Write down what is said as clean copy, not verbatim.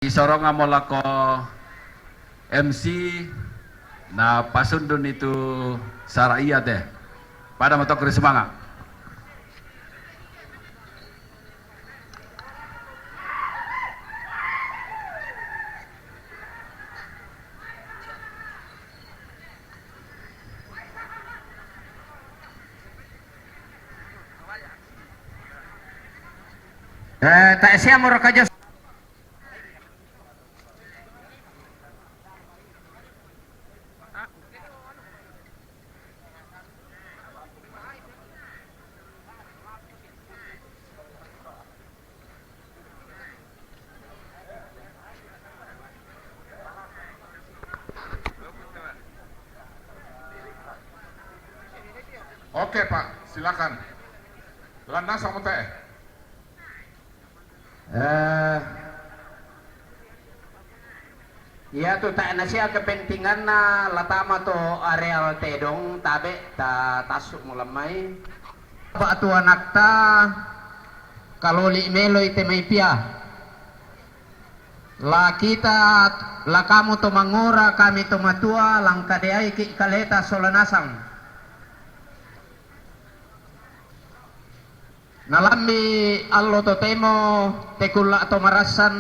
Isorong mo ko MC na pasundon itu sa rakyat pada matok semangat. Tak siya mo kayo. Oke Pak, silakan. Lana sama teh. Ya tu tak na siya kepentingan na latama to areal tedong tabe ta tasuk mulamay. Pak tu anak ta kalau li meloy te may pia. La kita la kamu to mangura kami to matua lang kadeay ki kaleta solanasang. Nalami allo to temo tekula to marasan